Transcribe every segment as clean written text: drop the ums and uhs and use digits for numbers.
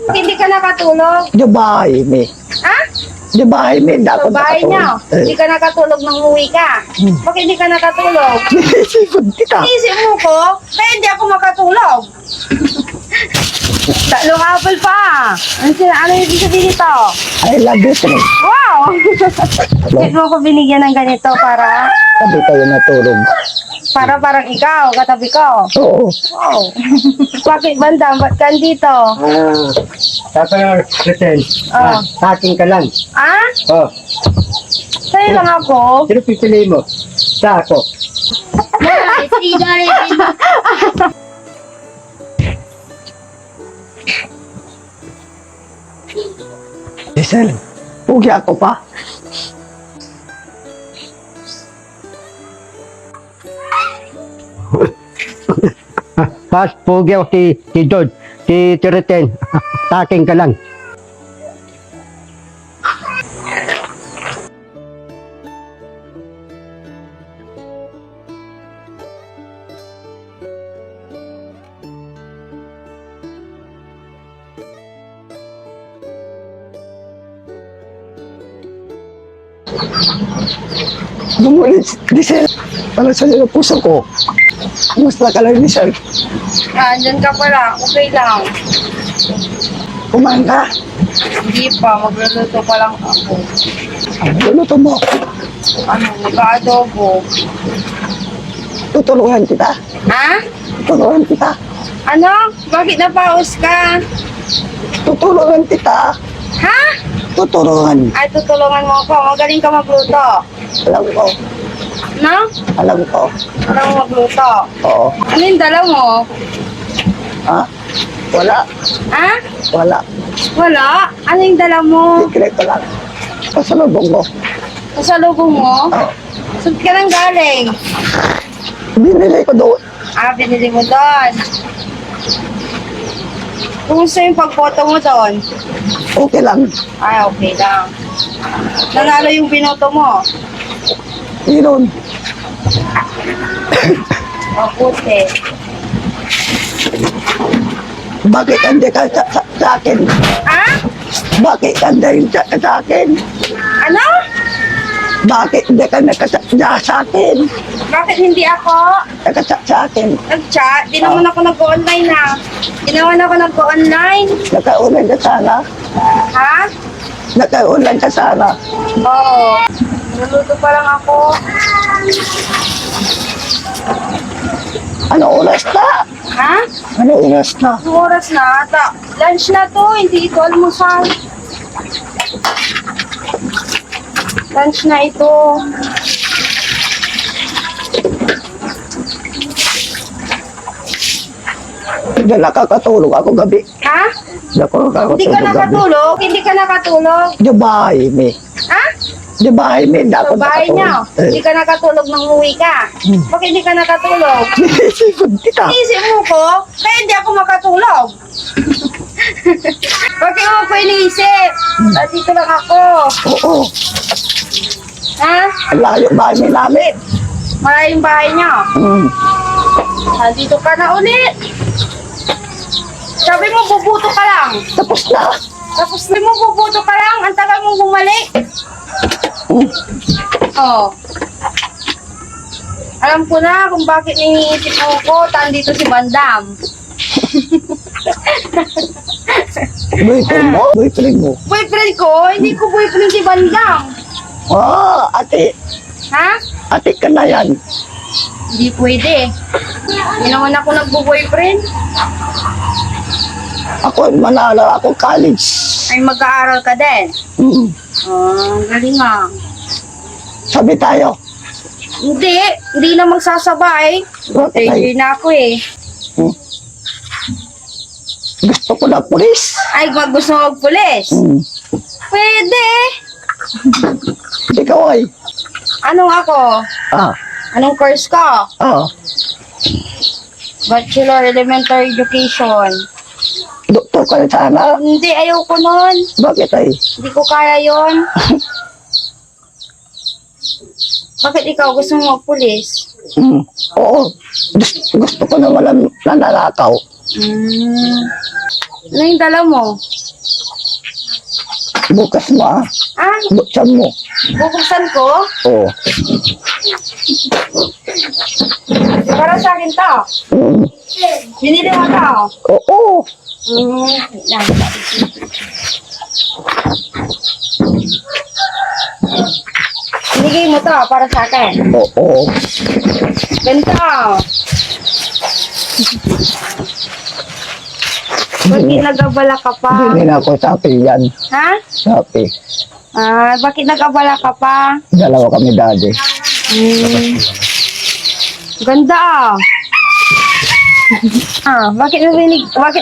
Hindi ka nakatulog? Di bahay mi. Ha? Di bahay mi. Sa bahay niyo? Hindi ka nakatulog nang uwi ka? Bakit hindi ka nakatulog? Sinisipod kita. Iisip mo ko, kaya hindi ako makatulog. Tatlong apple pa. Ano yung ibig sabihin nito? I love you, Trey. Wow! Bakit mo ko binigyan ng ganito para Sabi tayo natulog. parang ikaw, katabi ko? Oo. Wow! Bakit bandam? Ba't ka dito? Tapos, Reten, Oh. sa akin ka lang. Ah? Oh, Sa'yo lang ako? sino pipili mo? Sa ako. Giselle, pugi ako pa. Pas, pugi ako si George, si Reten. Sa akin ka lang. Gumulit, Giselle. Para sa iyo puso ko. Kumusta ka lang, Giselle? Andyan ka pala. Okay lang. Kumain ka? Hindi pa. Magluluto pa lang ako. Ang luluto mo. Ano? Nag-adobo. Tutulungan kita. Ha? Tutulungan kita. Ano? Bakit napaus ka? Tutulungan kita. Ha? Tutulungan. Ay, tutulungan mo ako. Magaling ka magluto. Alam ko. No? Alam ko. Parang magluto. Oo. Ano yung dala mo? Ha? Wala. Ha? Wala. Wala? Ano yung dala mo? Secret ko lang. Pasalubong ko. Kasalubong mo? Oo. Saan ka nang galing? Binili ko doon. Ah, binili mo doon. Kumusta yung pagboto mo doon? Okay lang. Ay, okay lang. Nanalo yung binoto mo. Yun. Mabuti. Bakit hindi ka sa akin? Ha? Bakit hindi ka sa akin? Ano? Bakit hindi ka nakasya sa akin? Bakit hindi ako Nakasya sa akin. nag-chat? Di naman ako nag-online na. Di naman ako nag-online. Nakaulan ka sana. Ha? Nakaulan ka sana. Oo. Naluluto pa lang ako. Ano oras na? Ha? Ano oras na? Anong oras na ata? Lunch na to, hindi ito almusal. Lunch na ito. Hindi nakakatulog ako gabi. Ha? Hindi ako Hindi ka nakakatulog gabi. nakatulog? Hindi ka nakatulog? Di bahay mi. Ha? Di bahay mi. Hindi ako Sa bahay niyo? Hindi nakatulog. ka nakatulog nang uwi ka? Bakit hindi ka nakatulog? Sinisipod kita. Iisip mo ko, kaya hindi ako makatulog. Bakit mo ko iniisip? Dito lang ako. Oo. Ha? Ang layo bahay mi namin. Maraming bahay niyo. Nandito ka na ulit. Sabi mo, bubuto ka lang. Tapos na. Tapos sabi mo, bubuto ka lang. Ang tagal mong bumalik. Oh. Alam ko na kung bakit iniisip mo ko. Dito si Bandam. Boyfriend mo? Boyfriend mo? Boyfriend ko? Hindi ko boyfriend si Bandam. Ah, ate. Ha? Ate ka na yan. Hindi pwede. Hindi naman ako nagbo-boyfriend. Ako, manalo ako college. Ay, mag-aaral ka din. Mm. Galing nga. Sabi tayo. Hindi na magsasabay. Bakit Third ay? year na ako eh. Gusto ko na pulis. Ay, gusto mo magpulis? Pwede. Ikaw ay. Anong ako? Ah, Anong course ko? ah. Bachelor Elementary Education. Doktor ka na sana. Hindi, ayoko nun. Bakit ay? Hindi ko kaya yon. Bakit ikaw gusto mo magpulis? Oo. Gusto ko na walang nananakaw. Ano yung dala mo? Bukas mo ah. Ah, Buksan mo. bubuksan ko? Oo. Para sa akin to. Binili mo to. Oo. Wait lang. Binigay mo to para sa akin. Oo. Ganito. Bakit nag-abala ka pa? Hindi na ako sapi yan. Ha? Sapi. Ah, bakit nag-abala ka pa? Dalawa kami daddy. Ganda ah. Bakit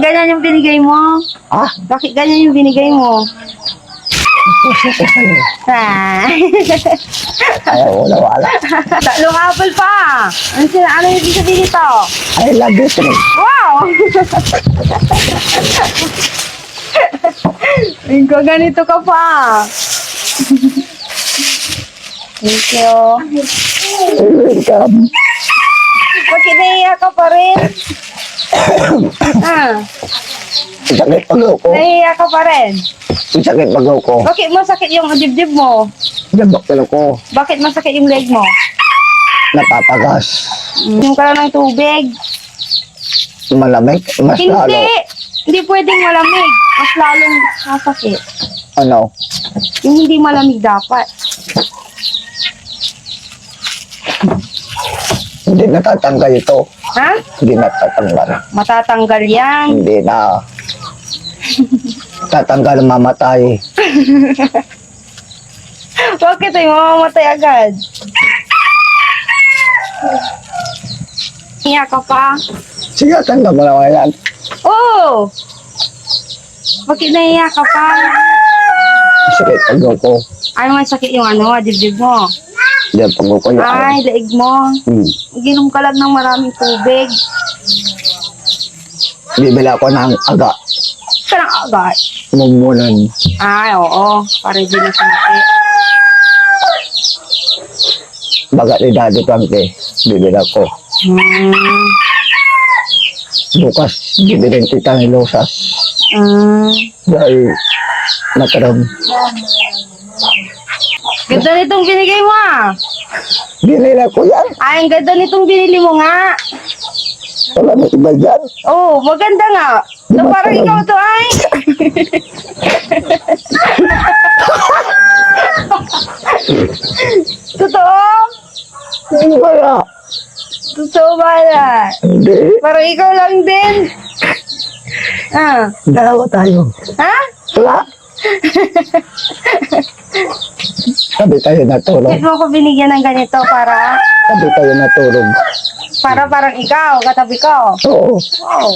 ganyan yung binigay mo? Ah? Bakit ganyan yung binigay mo? Ah. Ayaw, wala. Tatlong apple pa. Ano yung ibig sabihin nito? I love you, Trey. Wow! Ikaw, ganito ka pa. Thank you. Welcome. Bakit naiiyak ka pa rin? Sakit pagaw ko. Naiiyak ka pa rin? Sakit pagaw ko. Bakit masakit yung dibdib mo? Jambak pala ko. Bakit masakit yung leg mo? Napapagas. Inom ka lang ng tubig. Malamig. Mas lalo. Hindi! Hindi pwedeng malamig. Mas lalong sasakit. Ano? Yung hindi malamig dapat. Hindi natatanggal ito. Ha? Hindi natatanggal. Matatanggal yan. Hindi na. Tatanggal, mamatay. Bakit ay mamamatay agad? Iyak ka pa? Sige, tanda mo naman yan. Oh! Bakit naiyak ka pa? Sakit pagaw ko. Ay, masakit yung dibdib mo. Diyan pagaw ko yan. Ay, leeg mo. Hmm. Ginom ka lang ng maraming tubig. Bibila ko ng aga. Parang agad. Mumunan. Ay, oo. Para di na sumakit. Baga ni Daddy Frankie. Bibila ko. Bukas, bibilin kita ni Losas. Dahil nakaram. Ganda nitong binigay mo ah. Binila ko yan. Ay, ang ganda nitong binili mo nga. Wala na iba dyan. Oh, maganda nga. So, Diba parang talaga? ikaw to ay. Totoo? Hindi wala. Totoo ba na? Hindi. Parang ikaw lang din. Ah, Dalawa tayo. ha? Wala. Sabi tayo natulog. Bakit mo ko binigyan ng ganito para Sabi tayo natulog. parang ikaw, katabi ko. Oo. Wow.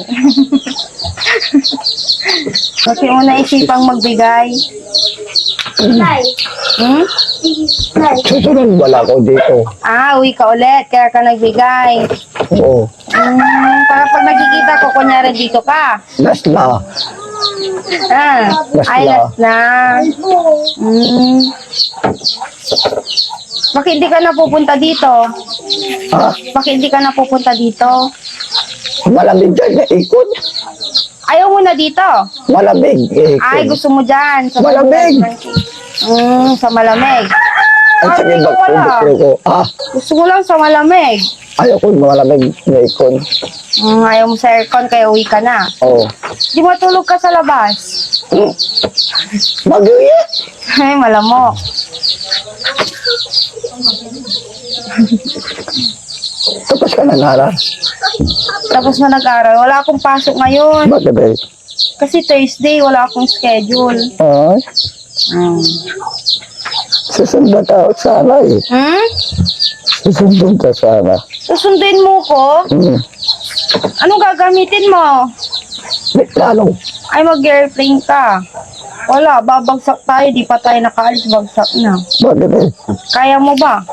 Bakit mo naisipang magbigay? Hmm? Susunod wala ko dito. Ah, uwi ka ulit, kaya ka nagbigay. Oo. Para pag nakikita ko, kunyari dito ka. Last na. Ah, Last ay, na. last na. Bakit hindi ka napupunta dito? Ha? Bakit hindi ka napupunta dito? Malamig dyan na ikot. Ayaw mo na dito. Malamig. Ay, gusto mo dyan. Sa Malamig. Sa malamig. Ang Ah, sakit hindi ko wala. ba't ko. Ah, Gusto mo lang sa malamig. ayaw ko malamig na ikon. Ayaw mo sa aircon, kaya uwi ka na. Oo. Di matulog ka sa labas. Bagyo yan. Ay, malamok. Tapos ka na nara. Tapos na nag-aral. Wala akong pasok ngayon. Bakit eh? Kasi Thursday, wala akong schedule. Ay, susundan ka sana eh. Susundan ka sana. Susunduin mo ko? Anong gagamitin mo? Plano. Ay, mag-airplane ka. Wala, babagsak tayo. Di pa tayo nakaalis, bagsak na. Bakit eh? Kaya mo ba?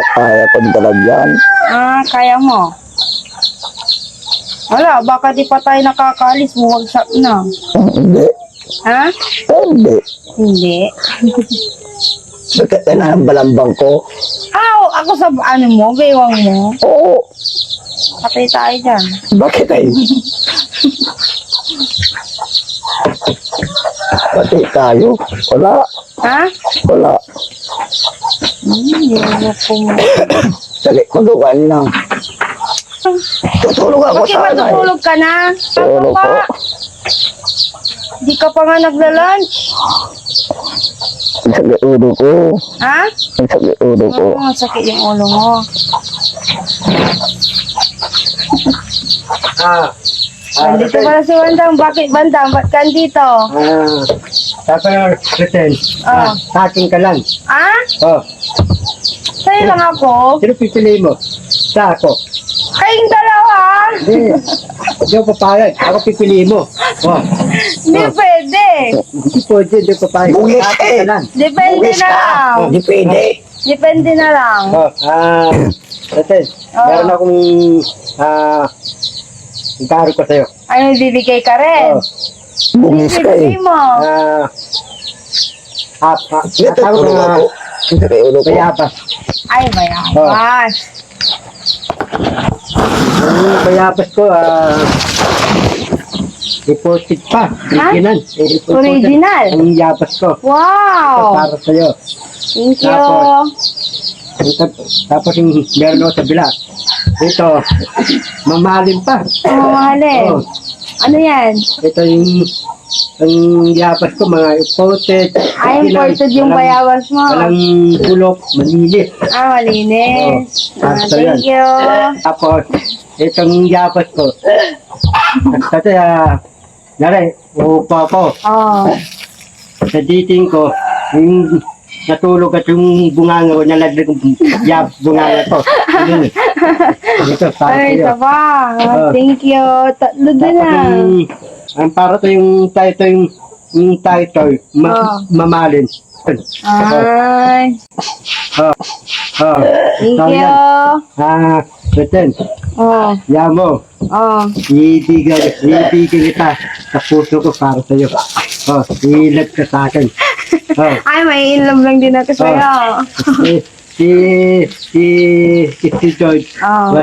Kaya ko talagang. Ah, kaya mo. Wala, baka di pa tayo nakakaalis, bumagsak na. Hindi. Ha? Hindi. Hindi. Bakit na ang balambang ko? Ako sa ano mo, bewang mo. Oo. Patay tayo dyan. Bakit eh? Pati tayo. Wala. Ha? Wala. Yun po mo. Dali, kulungan lang. Tutulog ako Bakit sana. matutulog ka na? Tulog Ano po. pa? Di ka pa nga nagla-lunch. Ang sakit ulo ko. Ha? Ang sakit ulo ko. Oo, sakit yung ulo mo. Nandito pala si Bandang. Bakit Bandang? Ba't ka dito? Tapos, Treten, Oh. sa akin ka lang. Ah? Oh, Sa'yo lang ako? sino pipili mo? Sa ako. Kayong dalawa? Hindi ako papayag. Ako pipili mo. Oh, Hindi pwede. hindi pwede, hindi ako papayag. Bugis Sa akin ka lang. Depende Bugis na ka. lang. Hindi pwede. Depende na lang. Oh, Treten, meron akong, garo ko sa'yo. Ano, bibigay ka rin? Oh, Bugis ka eh. Bibigay mo. tawag Tulog na ako. Ang sakit ulo ko. bayabas. Ay, bayabas. Ang bayabas ko, reported pa. Original. Original? Ang yabas ko. Ito, Wow! para sa'yo. Thank you. Tapos yung meron ako sa bila. Ito, mamahalin pa. Mamahalin. Oh, Ano yan? ito ang yabas ko, mga imported. Ay, imported yung bayabas mo. Walang bulok, malinis. Ah, malinis. Oh, Thank you. Tapos, itong yabas ko. Kasi, nari, upo ako. Oh. Sa dating ko, yung natulog at yung bunganga ko, nalagdag yung bunganga ko. Yun. Ito, para Ay, sa'yo. isa pa. Thank you. Tatlo din Tapos ah. ang para to yung title, mamalin. Ay, thank you. Beten, Oh, yamo, oh. ibigay kita sa puso ko para sa'yo. Ilag ka sa akin. Ay, may inlove lang din ako sa'yo. Si George, Oh.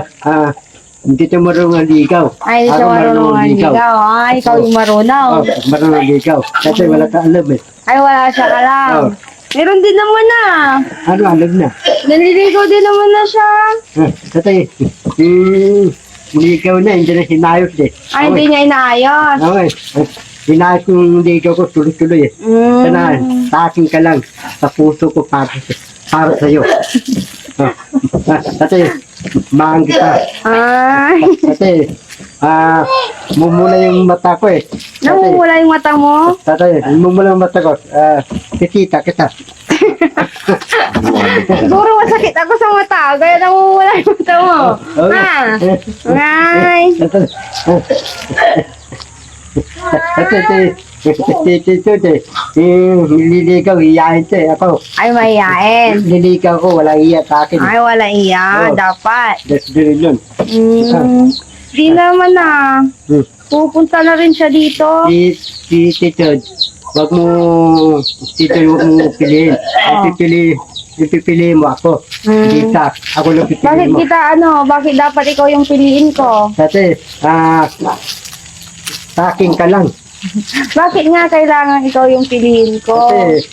hindi ito marunong ligaw. Ay, hindi siya Ako marunong ligaw. Ay, ikaw yung marunong. Marunong ligaw. Kasi wala ka alam eh. Ay, wala siya ka lang. Oh. Meron din naman na. Ano alam na? Naliligaw din naman na siya. Kasi, ligaw na, hindi na sinayos eh. Ay, hindi niya inaayos. Okay. Sinayos yung ligaw ko, tuloy-tuloy eh. Sana, sa akin ka lang, sa puso ko para sa'yo. Kasi, mahang kita. Ay, Kasi, mumula yung mata ko eh. namumula yung mata mo. Tatay, mumula yung mata ko. Kita. Siguro masakit ako sa mata. Kaya namumula yung mata mo. Ha? Ay. Nililigaw, iyahin siya eh. Ako, Ay, mahihain. nililigaw ko, wala iya sa akin. Ay, wala iya. Oh. Dapat. That's the yun. Di naman na. Pupunta na rin siya dito. Si Tito, wag mo piliin. Pipili mo ako. Hindi ka. Ako lang Bakit pipiliin mo. bakit dapat ikaw yung piliin ko? Kasi, sa akin ka lang. Bakit nga kailangan ikaw yung piliin ko? Kasi,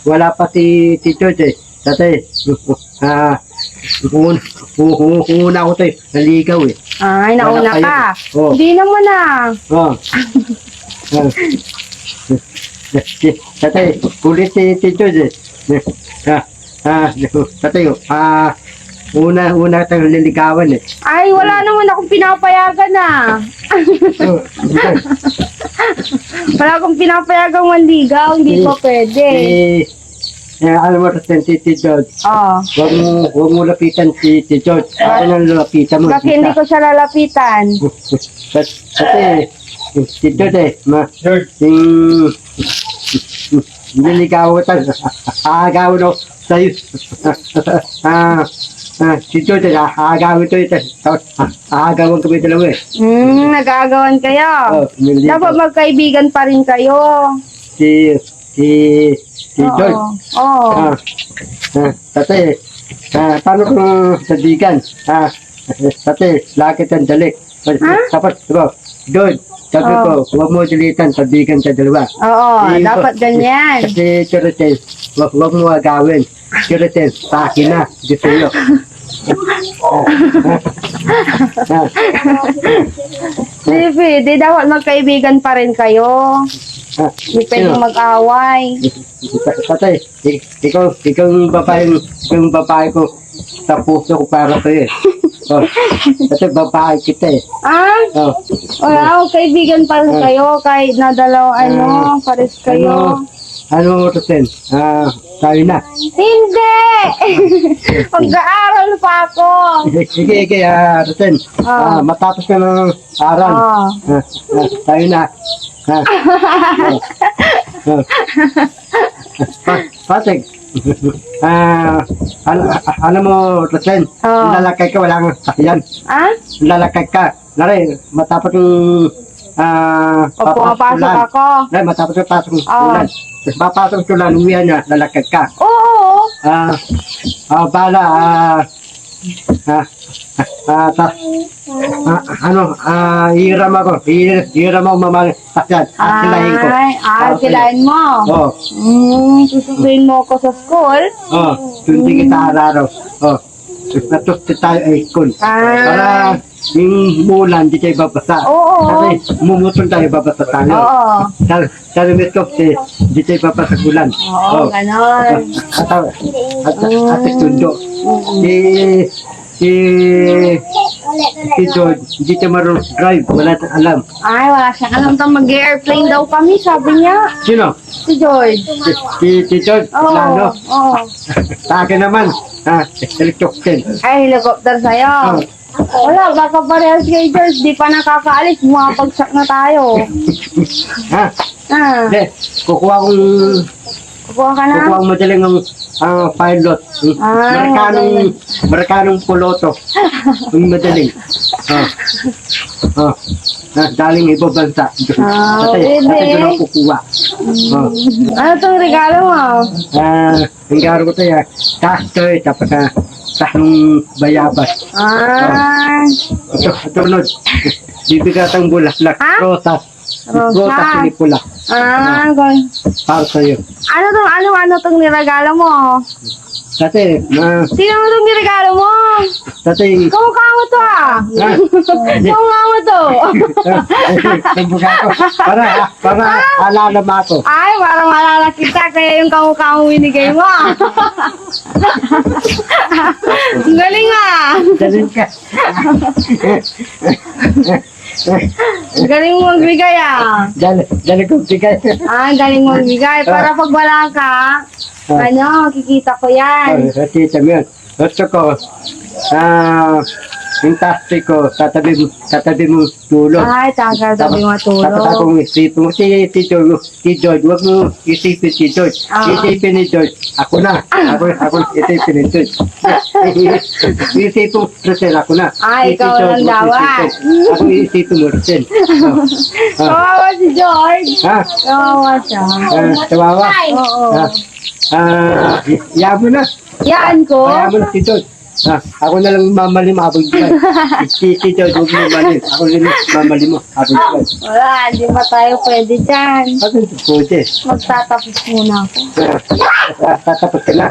wala pa si Tito eh. Kasi, kung una ako tayo, naligaw eh. Ay, nauna Wala kayo. ka. Oh. Hindi naman na. Kasi, kulit si Tito eh. Kasi, una tayong liligawan eh. Ay, wala naman akong pinapayagan na. Wala akong pinapayagan manligaw. Hindi pa pwede. Alam mo rin si George. Oh. Huwag mo lapitan si George. Ako nang lapitan mo. Bakit hindi ko siya lalapitan? Kasi, si George eh. Niligaw tayo. Aagaw no. Sa'yo. Si George eh. Aagaw ito ito. Aagawan kami dalawa eh. Nag-aagawan kayo. Dapat magkaibigan pa rin kayo. Si George. Oo. Tate, paano kung sabigan? Tate, lakit ang dalik. Tapos, diba, Doon, sabi ko, huwag mo dilitan, sabigan sa dalawa. Oo, Yun po. dapat ganyan. Kasi Chiritel, huwag mo agawin. Chiritel, sa akin na, di sa'yo. Sige, di dapat magkaibigan pa rin kayo. Hindi pwedeng mag-away. Patay, ikaw yung babae ko sa puso ko para sa'yo. Oh, kasi babae kita eh. Ah? Oh, Wow, kaibigan pa rin kayo. Kahit na dalawa, pares kayo. ano Rosen? Tayo na. Hindi! Mag-aaral pa ako. Sige, Rosen. Matapos ka ng aral. Tayo na. Patig. Ano mo, Rosen? Lalakay ka, wala kang sakyan. Ah? Lalakay ka. Lari, matapos yung Pumapasok ako. Lari, matapos yung pasok ng ulan. Tapos papasok yung ulan, uwihan na, lalakay ka. Oo. Bala, hiram ako. Hiram ako mamang sakyan. Akilahin ko. Kilahin mo. Oo. Susubuin mo ako sa school. Hindi kita araw. Natusti tayo ay school. Para yung mulan, di tayo babasa. Oo. Kasi mumutol tayo, babasa tayo. Oo. Sabi mo ito, di tayo babasa ulan. Oo, ganon. At tundo. Si George, hindi siya marunong drive, wala siyang alam. Ay, wala siyang alam to. Mag-airplane daw kami, sabi niya. Sino? Si George. Si George, Oo. plano. Oo. Sa akin naman, helicopter. Ay, helicopter sa'yo. Wala, baka parehas kay George. Di pa nakakaalis. Mukapagsak na tayo. Hindi, kukuha kong Kukuha ka na. kukuha kong madaling ang pilot. Amerikanong piloto. Yung madaling. Daling ibang bansa. Kasi doon ako kukuha. Ano tong regalo mo? Ang garo ko tayo, kastoy, tapos tahong bayabas. Tunod, bibigatang bulaklak, rosas. Rosas sinipula. Ganun. Para sa'yo. Ano tong niregalo mo? Kasi, Sino mo tong niregalo mo? kasi, Kamukha mo to Kamukha mo to. nagbuka ko. Para alala mo ako. Ay, parang malala kita kaya yung kamukha mo binigay mo. Ang galing Dalhin ka. Ang galing mo magbigay Dali ko bigay. Ang galing mo magbigay. Para pag wala ka, kikita ko yan. Tita mo yun. Gusto ko, yung taxi ko, tatabi mo tulog. Ay, tabi Tapos matulog. akong isipin mo, si George, huwag mo isipin si George. Isipin ni George, ako na. Ako isipin ni George. Isipin mo, Rosel, ako na. Ay, Si ikaw George, lang huwag mo dapat. isipin. Ako isipin mo, Rosel. Kawawa si George. Kawawa siya. Tawawa. Oo. Yabo na. Yan ko. Kaya mo na si George. Ako na lang mamali mo abang buwan. Si George, huwag mo mamali. Ako rin mamali mo abang buwan. Wala, hindi pa tayo pwede dyan. Ako yung pwede. Magtatapos muna ako. Tatapos ka na.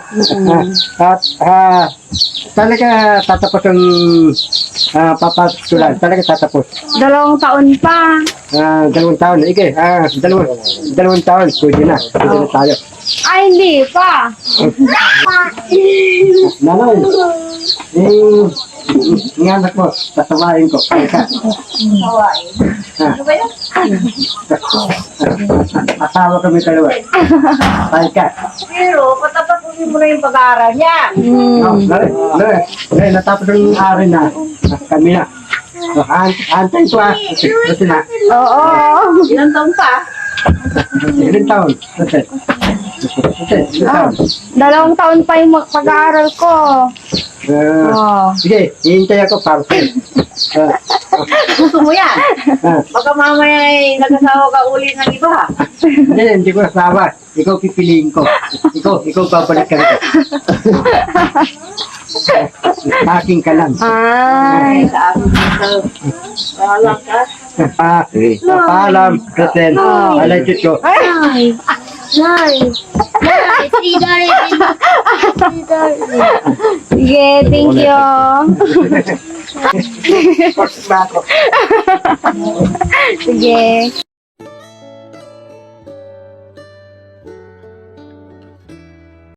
Talaga tatapos ang papasulan. Talaga tatapos. 2 taon pa. 2 taon. Ike, 2 taon. Pwede na. Pwede na tayo. Ay, hindi pa. Nanay, yung anak mo, tatawain ko. Kaya ka. Ano ba yun? Asawa kami dalawa. Kaya ka. Pero, patapasin mo na yung pag-aaral niya. Lari, natapos yung ari na. Kami na. Antay ko Kasi na. Oo. Ilang taon pa? Ilang taon? Ilang taon? 2 taon pa yung pag-aaral ko. Sige, hihintay ako para sa'yo. Gusto mo yan? Baka mamaya ay nag-asawa ka uli ng iba. Hindi ko nasawa. Ikaw pipiliin ko. Ikaw babalikan ko. Aking ka lang. Ay. Sa akin dito. Wala ka. Paalam, Rosen. Alay, Chucho. Nay. Nay. Nay. Sige, thank you. Sige.